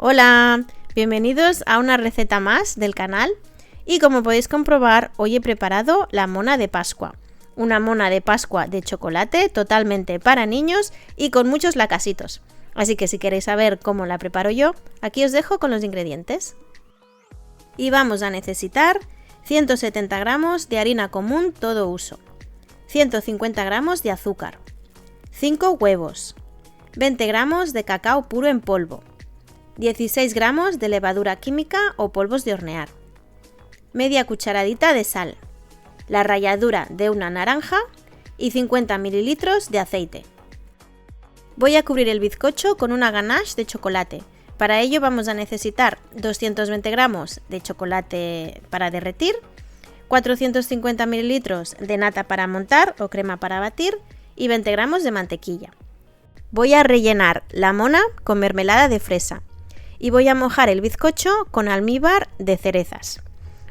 Hola, bienvenidos a una receta más del canal y como podéis comprobar hoy he preparado la mona de Pascua, una mona de Pascua de chocolate totalmente para niños y con muchos lacasitos. Así que si queréis saber cómo la preparo yo, aquí os dejo con los ingredientes. Y vamos a necesitar 170 gramos de harina común todo uso, 150 gramos de azúcar, 5 huevos, 20 gramos de cacao puro en polvo, 16 gramos de levadura química o polvos de hornear, media cucharadita de sal, la ralladura de una naranja y 50 mililitros de aceite. Voy a cubrir el bizcocho con una ganache de chocolate. Para ello vamos a necesitar 220 gramos de chocolate para derretir, 450 mililitros de nata para montar o crema para batir y 20 gramos de mantequilla. Voy a rellenar la mona con mermelada de fresa y voy a mojar el bizcocho con almíbar de cerezas.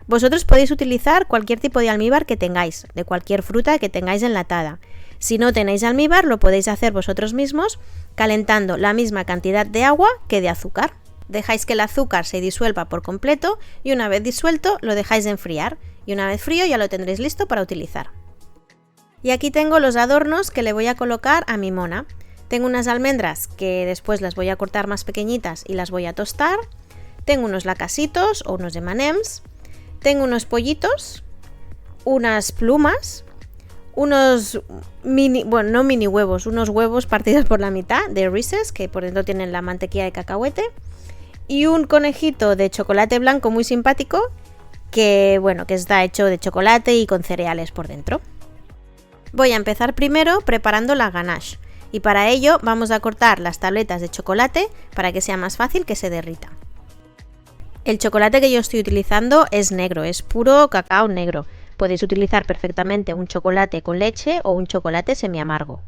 Vosotros podéis utilizar cualquier tipo de almíbar que tengáis, de cualquier fruta que tengáis enlatada. Si no tenéis almíbar, lo podéis hacer vosotros mismos calentando la misma cantidad de agua que de azúcar. Dejáis que el azúcar se disuelva por completo y una vez disuelto lo dejáis enfriar y una vez frío ya lo tendréis listo para utilizar. Y aquí tengo los adornos que le voy a colocar a mi mona. Tengo unas almendras que después las voy a cortar más pequeñitas y las voy a tostar. Tengo unos lacasitos o unos M&M's. Tengo unos pollitos, unas plumas, unos no mini huevos, unos huevos partidos por la mitad de Reese's que por dentro tienen la mantequilla de cacahuete y un conejito de chocolate blanco muy simpático que está hecho de chocolate y con cereales por dentro. Voy a empezar primero preparando la ganache. Y para ello vamos a cortar las tabletas de chocolate para que sea más fácil que se derrita. El chocolate que yo estoy utilizando es negro, es puro cacao negro. Podéis utilizar perfectamente un chocolate con leche o un chocolate semiamargo.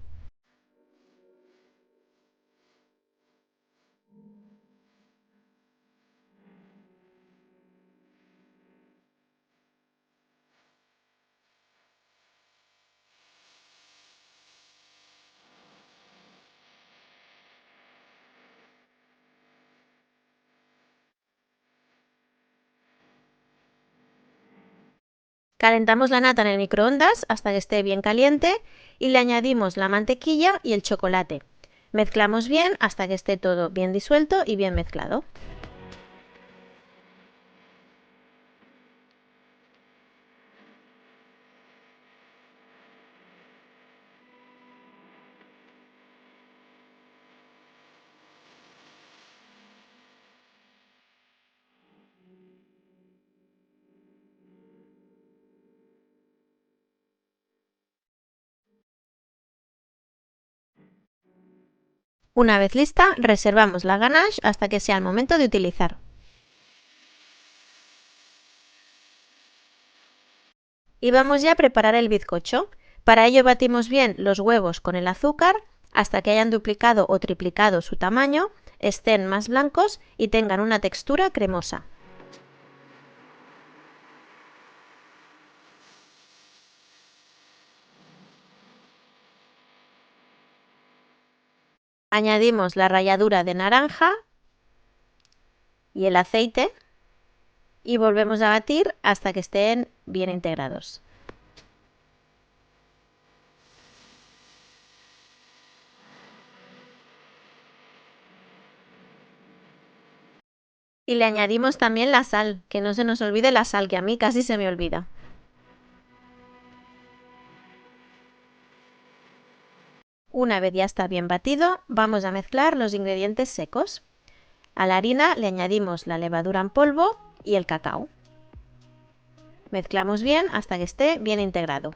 Calentamos la nata en el microondas hasta que esté bien caliente y le añadimos la mantequilla y el chocolate. Mezclamos bien hasta que esté todo bien disuelto y bien mezclado. Una vez lista, reservamos la ganache hasta que sea el momento de utilizar. Y vamos ya a preparar el bizcocho. Para ello batimos bien los huevos con el azúcar hasta que hayan duplicado o triplicado su tamaño, estén más blancos y tengan una textura cremosa. Añadimos la ralladura de naranja y el aceite y volvemos a batir hasta que estén bien integrados. Y le añadimos también la sal, que no se nos olvide la sal, que a mí casi se me olvida. Una vez ya está bien batido, vamos a mezclar los ingredientes secos. A la harina le añadimos la levadura en polvo y el cacao. Mezclamos bien hasta que esté bien integrado.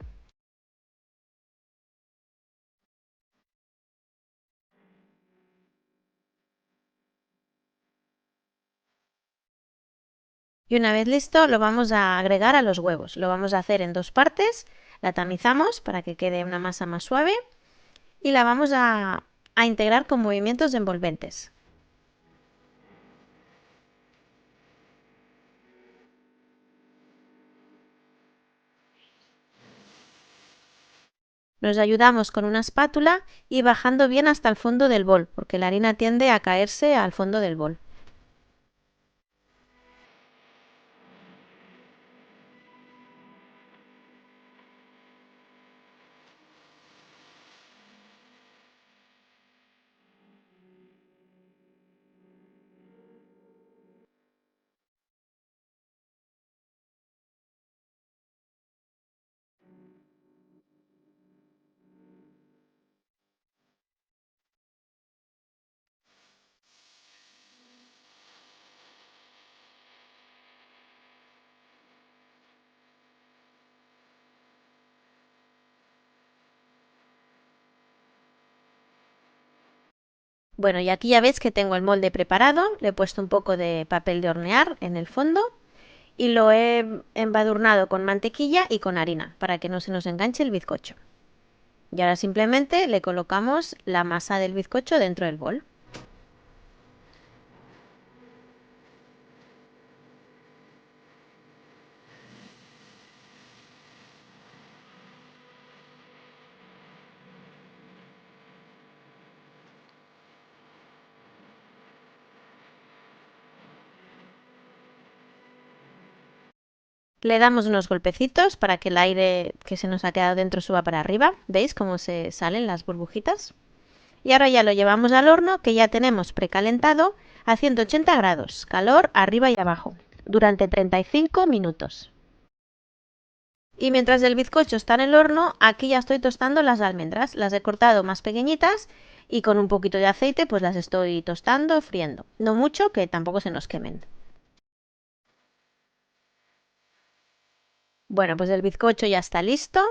Y una vez listo, lo vamos a agregar a los huevos. Lo vamos a hacer en dos partes. La tamizamos para que quede una masa más suave y la vamos a integrar con movimientos envolventes. Nos ayudamos con una espátula y bajando bien hasta el fondo del bol, porque la harina tiende a caerse al fondo del bol. Bueno, y aquí ya veis que tengo el molde preparado, le he puesto un poco de papel de hornear en el fondo y lo he embadurnado con mantequilla y con harina para que no se nos enganche el bizcocho. Y ahora simplemente le colocamos la masa del bizcocho dentro del bol. Le damos unos golpecitos para que el aire que se nos ha quedado dentro suba para arriba. ¿Veis cómo se salen las burbujitas? Y ahora ya lo llevamos al horno que ya tenemos precalentado a 180 grados, calor arriba y abajo, durante 35 minutos. Y mientras el bizcocho está en el horno, aquí ya estoy tostando las almendras. Las he cortado más pequeñitas y con un poquito de aceite pues las estoy tostando, friendo. No mucho, que tampoco se nos quemen. Bueno, pues el bizcocho ya está listo.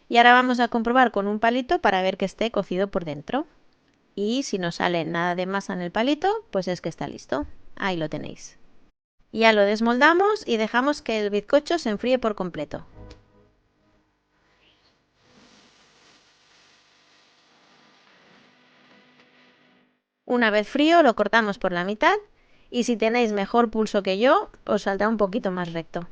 Y ahora vamos a comprobar con un palito para ver que esté cocido por dentro. Y si no sale nada de masa en el palito, pues es que está listo. Ahí lo tenéis. Ya lo desmoldamos y dejamos que el bizcocho se enfríe por completo. Una vez frío lo cortamos por la mitad y si tenéis mejor pulso que yo, os saldrá un poquito más recto.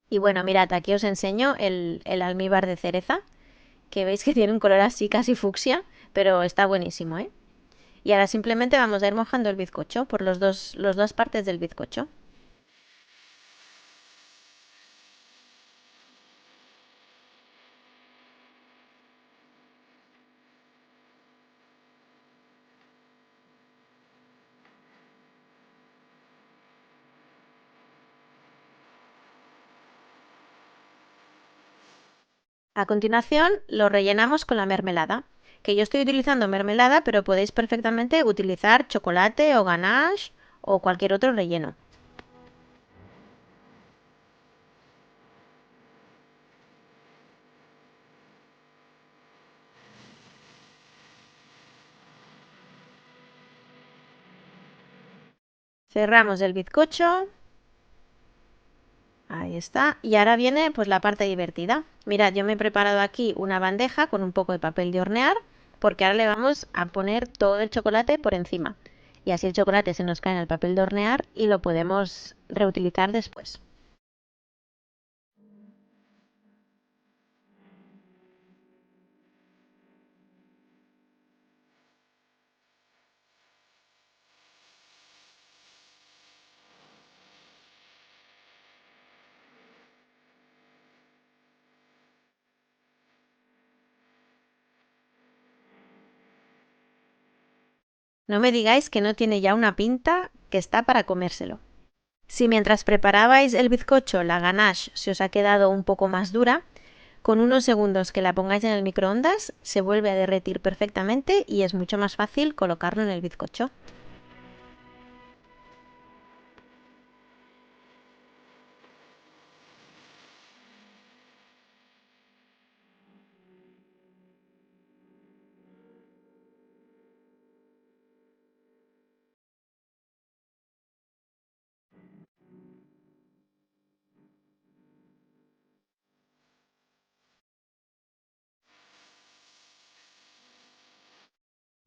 Y bueno, mirad, aquí os enseño el almíbar de cereza, que veis que tiene un color así casi fucsia, pero está buenísimo, ¿eh? Y ahora simplemente vamos a ir mojando el bizcocho por las dos partes del bizcocho. A continuación lo rellenamos con la mermelada, que yo estoy utilizando mermelada, pero podéis perfectamente utilizar chocolate o ganache o cualquier otro relleno. Cerramos el bizcocho. Ahí está. Y ahora viene pues la parte divertida. Mirad, yo me he preparado aquí una bandeja con un poco de papel de hornear, porque ahora le vamos a poner todo el chocolate por encima. Y así el chocolate se nos cae en el papel de hornear y lo podemos reutilizar después. No me digáis que no tiene ya una pinta que está para comérselo. Si mientras preparabais el bizcocho la ganache se os ha quedado un poco más dura, con unos segundos que la pongáis en el microondas se vuelve a derretir perfectamente y es mucho más fácil colocarlo en el bizcocho.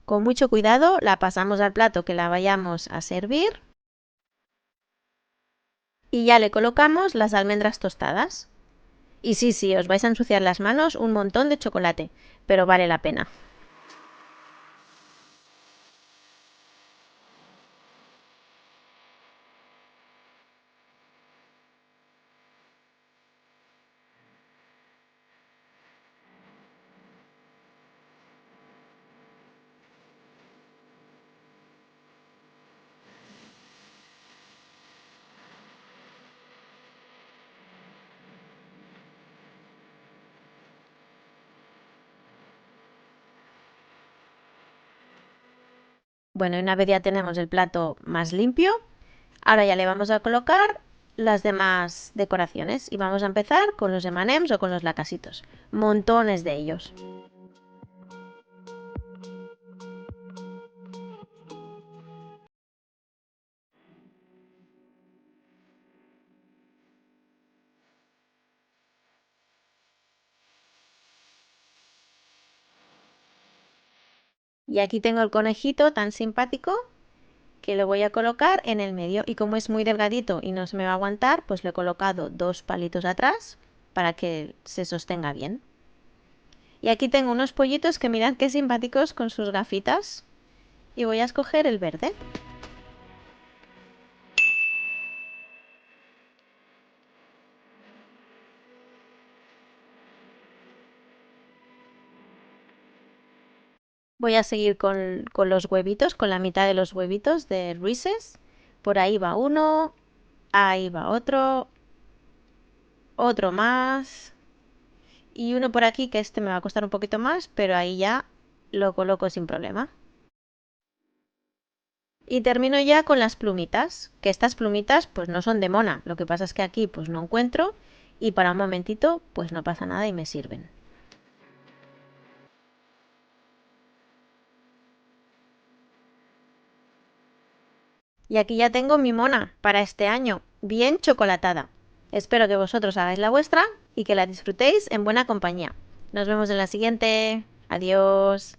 Con mucho cuidado la pasamos al plato que la vayamos a servir y ya le colocamos las almendras tostadas. Y sí, sí, os vais a ensuciar las manos un montón de chocolate, pero vale la pena. Bueno, y una vez ya tenemos el plato más limpio, Ahora ya le vamos a colocar las demás decoraciones y vamos a empezar con los M&M's o con los lacasitos. Montones de ellos. Y aquí tengo el conejito tan simpático que lo voy a colocar en el medio, y como es muy delgadito y no se me va a aguantar, pues le he colocado dos palitos atrás para que se sostenga bien. Y aquí tengo unos pollitos que mirad qué simpáticos con sus gafitas, y voy a escoger el verde. Voy a seguir con los huevitos, con la mitad de los huevitos de Reese's. Por ahí va uno, ahí va otro, otro más y uno por aquí, que este me va a costar un poquito más, pero ahí ya lo coloco sin problema. Y termino ya con las plumitas, que estas plumitas pues no son de mona, lo que pasa es que aquí pues no encuentro, y para un momentito pues no pasa nada y me sirven. Y aquí ya tengo mi mona para este año, bien chocolatada. Espero que vosotros hagáis la vuestra y que la disfrutéis en buena compañía. Nos vemos en la siguiente. Adiós.